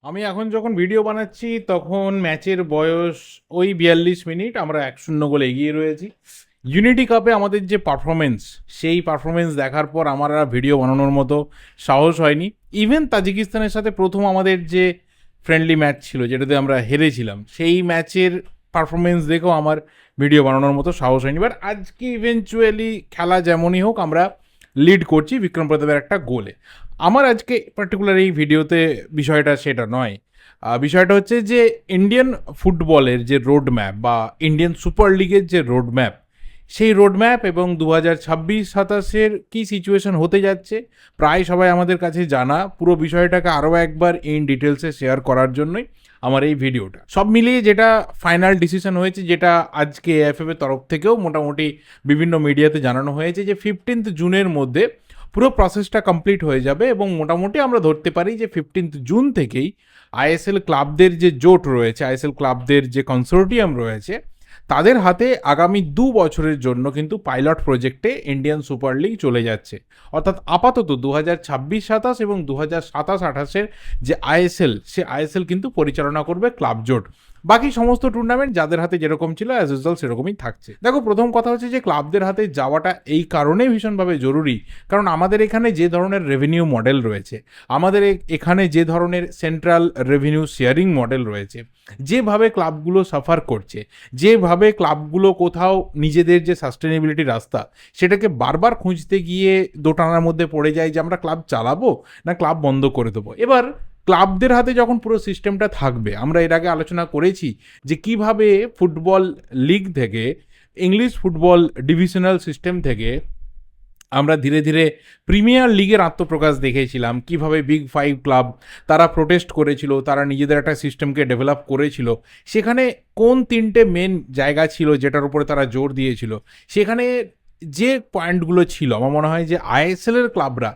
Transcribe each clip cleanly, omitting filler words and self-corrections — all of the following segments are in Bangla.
আমি এখন যখন ভিডিও বানাচ্ছি তখন ম্যাচের বয়স ওই 42 মিনিট, আমরা 1-0 গোলে এগিয়ে রয়েছি। ইউনিটি কাপে আমাদের যে পারফরমেন্স, সেই পারফরমেন্স দেখার পর আমার আর ভিডিও বানানোর মতো সাহস হয়নি। ইভেন তাজিকিস্তানের সাথে প্রথম আমাদের যে ফ্রেন্ডলি ম্যাচ ছিল, যেটাতে আমরা হেরেছিলাম, সেই ম্যাচের পারফরমেন্স দেখেও আমার ভিডিও বানানোর মতো সাহস হয়নি। বাট আজকে ইভেনচুয়ালি খেলা যেমনই হোক, আমরা লিড করছি বিক্রম প্রতাপের একটা গোলে। আমার আজকে পার্টিকুলার এই ভিডিওতে বিষয়টা সেটা নয়। বিষয়টা হচ্ছে যে ইন্ডিয়ান ফুটবলের যে রোড ম্যাপ বা ইন্ডিয়ান সুপার লিগের যে রোড ম্যাপ, সেই রোড ম্যাপ এবং 2026-27-এর কী সিচুয়েশন হতে যাচ্ছে প্রায় সবাই আমাদের কাছে জানা। পুরো বিষয়টাকে আরও একবার ইন ডিটেলসে শেয়ার করার জন্যই আমার এই ভিডিওটা। সব মিলিয়ে যেটা ফাইনাল ডিসিশন হয়েছে, যেটা আজকে এএফএফ এর তরফ থেকেও মোটামুটি বিভিন্ন মিডিয়াতে জানানো হয়েছে, যে 15th জুনের মধ্যে পুরো প্রসেসটা কমপ্লিট হয়ে যাবে এবং মোটামুটি আমরা ধরতে পারি যে 15th জুন থেকেই আইএসএল ক্লাবদের যে জোট রয়েছে, আইএসএল ক্লাবদের যে কনসোর্টিয়াম রয়েছে, তাদের হাতে আগামী 2 বছরের জন্য কিন্তু পাইলট প্রজেক্টে ইন্ডিয়ান সুপার লিগ চলে যাচ্ছে। অর্থাৎ আপাতত 2026-27 এবং 2027-28-এর যে আইএসএল, সে আইএসএল কিন্তু পরিচালনা করবে ক্লাব জোট। বাকি সমস্ত টুর্নামেন্ট যাদের হাতে যেরকম ছিল অ্যাজ ইউজুয়াল সেরকমই থাকছে। দেখো, প্রথম কথা হচ্ছে যে ক্লাবদের হাতে যাওয়াটা এই কারণেই ভীষণভাবে জরুরি, কারণ আমাদের এখানে যে ধরনের রেভিনিউ মডেল রয়েছে, আমাদের এখানে যে ধরনের সেন্ট্রাল রেভিনিউ শেয়ারিং মডেল রয়েছে, যেভাবে ক্লাবগুলো সাফার করছে, যেভাবে ক্লাবগুলো কোথাও নিজেদের যে সাস্টেনেবিলিটি রাস্তা, সেটাকে বারবার খুঁজতে গিয়ে দোটানার মধ্যে পড়ে যায় যে আমরা ক্লাব চালাবো না ক্লাব বন্ধ করে দেবো। এবার ক্লাবদের হাতে যখন পুরো সিস্টেমটা থাকবে, আমরা এর আগে আলোচনা করেছি যে কিভাবে ফুটবল লিগ থেকে, ইংলিশ ফুটবল ডিভিশনাল সিস্টেম থেকে আমরা ধীরে ধীরে প্রিমিয়ার লিগের আত্মপ্রকাশ দেখেছিলাম, কিভাবে বিগ ফাইভ ক্লাব তারা প্রোটেস্ট করেছিল, তারা নিজেদের একটা সিস্টেমকে ডেভেলপ করেছিল। সেখানে কোন 3টে মেন জায়গা ছিল যেটার উপরে তারা জোর দিয়েছিল, সেখানে যে পয়েন্টগুলো ছিল, আমার মনে হয় যে আইএসএলের ক্লাবরা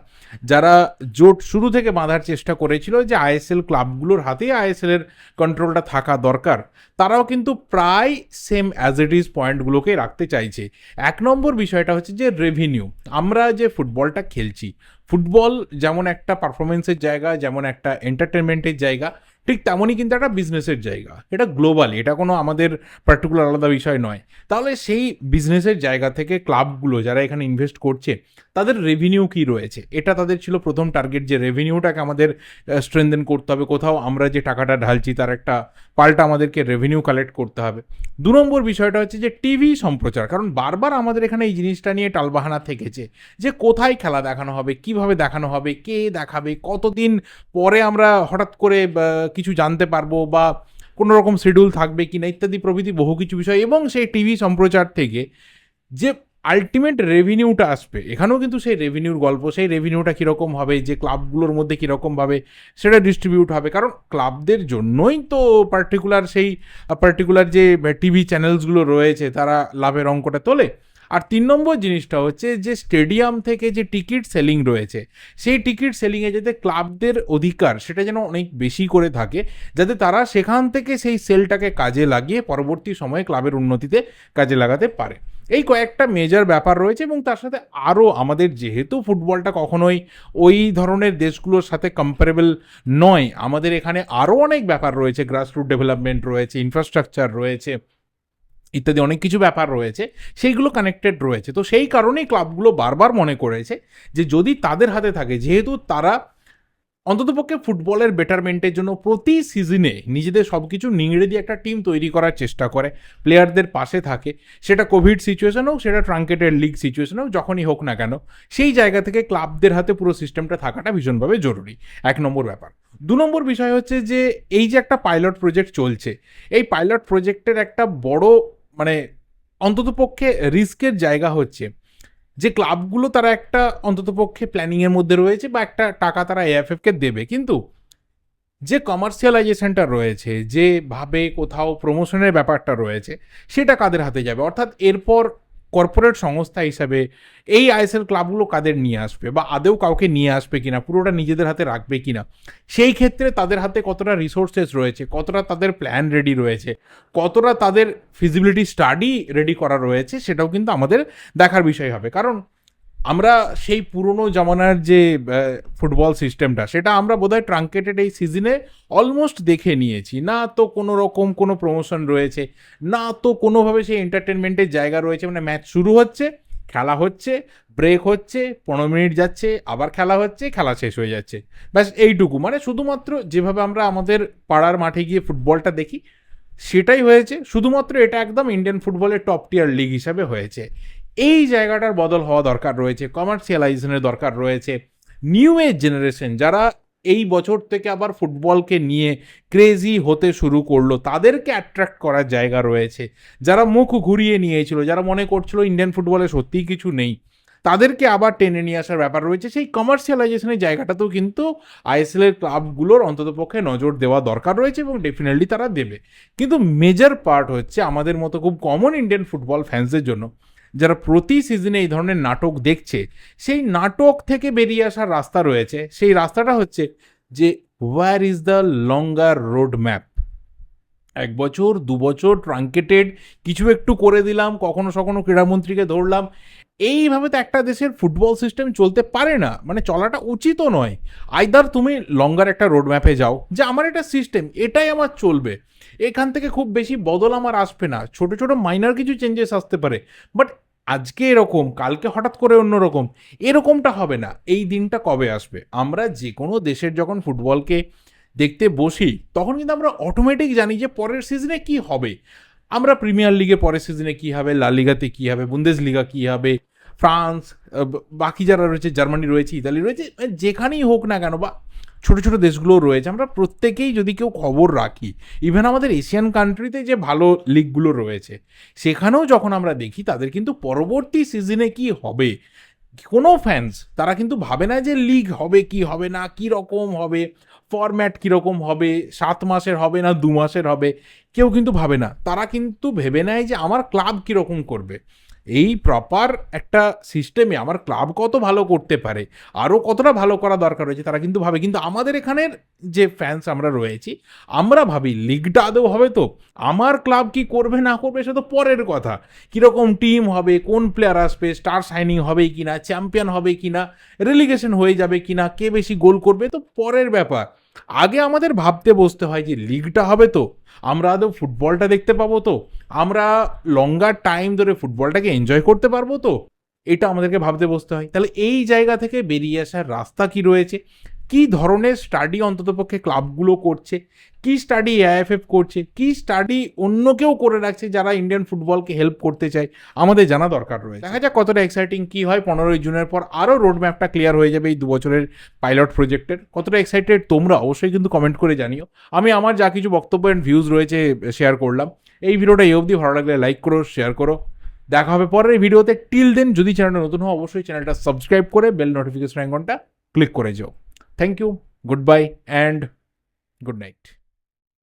যারা জোট শুরু থেকে বাঁধার চেষ্টা করেছিল যে আইএসএল ক্লাবগুলোর হাতেই আইএসএলের কন্ট্রোলটা থাকা দরকার, তারাও কিন্তু প্রায় সেম অ্যাজ ইট ইজ পয়েন্টগুলোকে রাখতে চাইছে। 1 নম্বর বিষয়টা হচ্ছে যে রেভিনিউ। আমরা যে ফুটবলটা খেলছি, ফুটবল যেমন একটা পারফরমেন্সের জায়গা, যেমন একটা এন্টারটেনমেন্টের জায়গা, ঠিক তেমনই কিন্তু একটা বিজনেসের জায়গা। এটা গ্লোবাল, এটা কোনো আমাদের পার্টিকুলার আলাদা বিষয় নয়। তাহলে সেই বিজনেসের জায়গা থেকে ক্লাবগুলো যারা এখানে ইনভেস্ট করছে, তাদের রেভিনিউ কী রয়েছে, এটা তাদের ছিল প্রথম টার্গেট, যে রেভিনিউটাকে আমাদের স্ট্রেনদেন করতে হবে। কোথাও আমরা যে টাকাটা ঢালছি তার একটা পাল্টা আমাদেরকে রেভিনিউ কালেক্ট করতে হবে। 2 নম্বর বিষয়টা হচ্ছে যে টিভি সম্প্রচার, কারণ বারবার আমাদের এখানে এই জিনিসটা নিয়ে টালবাহানা থেকেছে যে কোথায় খেলা দেখানো হবে, কিভাবে দেখানো হবে, কে দেখাবে, কতদিন পরে আমরা হঠাৎ করে কিছু জানতে পারবো, বা কোনো রকম শিডিউল থাকবে কিনা, ইত্যাদি প্রভৃতি বহু কিছু বিষয়। এবং সেই টিভি সম্প্রচার থেকে যে আলটিমেট রেভিনিউটা আসবে, এখানেও কিন্তু সেই রেভিনিউর গল্প, সেই রেভিনিউটা কীরকম হবে, যে ক্লাবগুলোর মধ্যে কীরকমভাবে সেটা ডিস্ট্রিবিউট হবে, কারণ ক্লাবদের জন্যই তো পার্টিকুলার যে টিভি চ্যানেলসগুলো রয়েছে তারা লাভের অঙ্কটা তোলে। আর 3 নম্বর জিনিসটা হচ্ছে যে স্টেডিয়াম থেকে যে টিকিট সেলিং রয়েছে, সেই টিকিট সেলিংয়ে যাতে ক্লাবদের অধিকার সেটা যেন অনেক বেশি করে থাকে, যাতে তারা সেখান থেকে সেই সেলটাকে কাজে লাগিয়ে পরবর্তী সময়ে ক্লাবের উন্নতিতে কাজে লাগাতে পারে। এই কয়েকটা মেজর ব্যাপার রয়েছে, এবং তার সাথে আরও আমাদের যেহেতু ফুটবলটা কখনোই ওই ধরনের দেশগুলোর সাথে কম্পারেবল নয়, আমাদের এখানে আরও অনেক ব্যাপার রয়েছে, গ্রাসরুট ডেভেলপমেন্ট রয়েছে, ইনফ্রাস্ট্রাকচার রয়েছে, ইত্যাদি অনেক কিছু ব্যাপার রয়েছে, সেইগুলো কানেক্টেড রয়েছে। তো সেই কারণেই ক্লাবগুলো বারবার মনে করেছে যে যদি তাদের হাতে থাকে, যেহেতু তারা অন্ততপক্ষে ফুটবলের বেটারমেন্টের জন্য প্রতি সিজনে নিজেদের সব কিছু নিংড়ে দিয়ে একটা টিম তৈরি করার চেষ্টা করে, প্লেয়ারদের পাশে থাকে, সেটা কোভিড সিচুয়েশন হোক, সেটা ট্রাঙ্কেটেড লিগ সিচুয়েশন হোক, যখনই হোক না কেন, সেই জায়গা থেকে ক্লাবদের হাতে পুরো সিস্টেমটা থাকাটা ভীষণভাবে জরুরি। 1 নম্বর ব্যাপার। 2 নম্বর বিষয় হচ্ছে যে এই যে একটা পাইলট প্রজেক্ট চলছে, এই পাইলট প্রজেক্টের একটা বড় মানে অন্ততপক্ষে রিস্কের জায়গা হচ্ছে যে ক্লাবগুলো তারা একটা অন্ততপক্ষে প্ল্যানিংয়ের মধ্যে রয়েছে, বা একটা টাকা তারা এএফএফকে দেবে, কিন্তু যে কমার্শিয়ালাইজেশনটা রয়েছে, যেভাবে কোথাও প্রমোশনের ব্যাপারটা রয়েছে, সেটা কাদের হাতে যাবে? অর্থাৎ এরপর কর্পোরেট সংস্থা হিসাবে এই আইএসএল ক্লাবগুলো কাদের নিয়ে আসবে, বা আদেও কাউকে নিয়ে আসবে কিনা, পুরোটা নিজেদের হাতে রাখবে কিনা, সেই ক্ষেত্রে তাদের হাতে কতটা রিসোর্সেস রয়েছে, কতটা তাদের প্ল্যান রেডি রয়েছে, কতটা তাদের ফিজিবিলিটি স্টাডি রেডি করা রয়েছে, সেটাও কিন্তু আমাদের দেখার বিষয় হবে। কারণ আমরা সেই পুরনো জামানার যে ফুটবল সিস্টেমটা সেটা আমরা বোধহয় ট্রাঙ্কেটেড এই সিজনে অলমোস্ট দেখে নিয়েছি। না তো কোনো রকম কোনো প্রমোশন রয়েছে, না তো কোনোভাবে সেই এন্টারটেনমেন্টের জায়গা রয়েছে। মানে ম্যাচ শুরু হচ্ছে, খেলা হচ্ছে, ব্রেক হচ্ছে, 15 মিনিট যাচ্ছে, আবার খেলা হচ্ছে, খেলা শেষ হয়ে যাচ্ছে। ব্যাস এইটুকু। মানে শুধুমাত্র যেভাবে আমরা আমাদের পাড়ার মাঠে গিয়ে ফুটবলটা দেখি সেটাই হয়েছে। শুধুমাত্র এটা একদম ইন্ডিয়ান ফুটবলের টপ টিয়ার লিগ হিসাবে হয়েছে। এই জায়গাটার বদল হওয়া দরকার রয়েছে, কমার্শিয়ালাইজেশনের দরকার রয়েছে। নিউ এজ জেনারেশন যারা এই বছর থেকে আবার ফুটবলকে নিয়ে ক্রেজি হতে শুরু করলো, তাদেরকে অ্যাট্রাক্ট করার জায়গা রয়েছে। যারা মুখ ঘুরিয়ে নিয়েছিল, যারা মনে করছিল ইন্ডিয়ান ফুটবলে সত্যিই কিছু নেই, তাদেরকে আবার টেনে নিয়ে আসার ব্যাপার রয়েছে। সেই কমার্শিয়ালাইজেশনের জায়গাটাতেও কিন্তু আইএসএল এর ক্লাবগুলোর অন্ততপক্ষে নজর দেওয়া দরকার রয়েছে এবং ডেফিনেটলি তারা দেবে। কিন্তু মেজর পার্ট হচ্ছে আমাদের মতো খুব কমন ইন্ডিয়ান ফুটবল ফ্যান্সদের জন্য, যারা প্রতি সিজনে এই ধরনের নাটক দেখছে, সেই নাটক থেকে বেরিয়ে আসার রাস্তা রয়েছে। সেই রাস্তাটা হচ্ছে যে where is the longer road map. 1 বছর 2 বছর ট্রাঙ্কেটেড কিছু একটু করে দিলাম, কখনো সখনো ক্রীড়ামন্ত্রীকে ধরলাম, এইভাবে তো একটা দেশের ফুটবল সিস্টেম চলতে পারে না। মানে চলাটা উচিতও নয়। আইদার তুমি লঙ্গার একটা রোড ম্যাপে যাও যে আমার এটা সিস্টেম, এটাই আমার চলবে, এখান থেকে খুব বেশি বদল আমার আসবে না, ছোট ছোট মাইনার কিছু চেঞ্জেস আসতে পারে, বাট আজকে এরকম, কালকে হঠাৎ করে অন্যরকম, এরকমটা হবে না। এই দিনটা কবে আসবে? আমরা যে কোনো দেশের যখন ফুটবলকে দেখতে বসি তখন কিন্তু আমরা অটোমেটিক জানি যে পরের সিজনে কি হবে। আমরা প্রিমিয়ার লিগে পরের সিজনে কি হবে, লা লিগাতে কি হবে, বুন্দেস লিগা কি হবে, ফ্রান্স, বাকি যারা রয়েছে, জার্মানি রয়েছে, ইতালি রয়েছে, যেখানেই হোক না কেন, বা ছোটো ছোটো দেশগুলো রয়েছে, আমরা প্রত্যেকেই যদি কেউ খবর রাখি, ইভেন আমাদের এশিয়ান কান্ট্রিতে যে ভালো লিগগুলো রয়েছে সেখানেও যখন আমরা দেখি তাদের কিন্তু পরবর্তী সিজনে কি হবে, কোনো ফ্যান্স তারা কিন্তু ভাবে না যে লিগ হবে কি হবে না, কী রকম হবে, ফরম্যাট কীরকম হবে, 7 মাসের হবে না 2 মাসের হবে, কেউ কিন্তু ভাবে না। তারা কিন্তু ভেবে নেয় যে আমার ক্লাব কীরকম করবে, এই প্রপার একটা সিস্টেমে আমার ক্লাব কত ভালো করতে পারে, আরও কতটা ভালো করা দরকার রয়েছে তারা কিন্তু ভাবে। কিন্তু আমাদের এখানের যে ফ্যান্স আমরা রয়েছি, আমরা ভাবি লিগটা আদৌ হবে তো, আমার ক্লাব কি করবে না করবে সে তো পরের কথা, কীরকম টিম হবে, কোন প্লেয়ার আসবে, স্টার সাইনিং হবে কি না, চ্যাম্পিয়ন হবে কি না, রেলিগেশন হয়ে যাবে কি না, কে বেশি গোল করবে, তো পরের ব্যাপার। আগে আমাদের ভাবতে বসতে হয় যে লিগটা হবে তো, আমরা আদৌ ফুটবলটা দেখতে পাবো তো, আমরা লঙ্গার টাইম ধরে ফুটবলটাকে এনজয় করতে পারবো তো, এটা আমাদেরকে ভাবতে বসতে হয়। তাহলে এই জায়গা থেকে বেরিয়ে আসার রাস্তা কি রয়েছে, কি ধরনের স্টাডি অন্ততপক্ষে ক্লাবগুলো করছে, কি স্টাডি এআইএফএফ করছে, কি স্টাডি অন্য কেউ করে রাখছে যারা ইন্ডিয়ান ফুটবলকে হেল্প করতে চায়, আমাদের জানা দরকার রয়েছে। দেখা যাক কতটা এক্সাইটিং কি হয়। 15ই জুনের পর আরও রোড ম্যাপটা ক্লিয়ার হয়ে যাবে এই 2 বছরের পাইলট প্রজেক্টের। কতটা এক্সাইটেড তোমরা অবশ্যই কিন্তু কমেন্ট করে জানিও। আমি আমার যা কিছু বক্তব্য অ্যান্ড ভিউজ রয়েছে শেয়ার করলাম। এই ভিডিওটা এই অবধি, ভালো লাগলে লাইক করো, শেয়ার করো। দেখা হবে পরের এই ভিডিওতে। টিল দেন, যদি চ্যানেলটা নতুন হও অবশ্যই চ্যানেলটা সাবস্ক্রাইব করে বেল নোটিফিকেশন আইকনটা ক্লিক করে যাও। Thank you, goodbye and good night.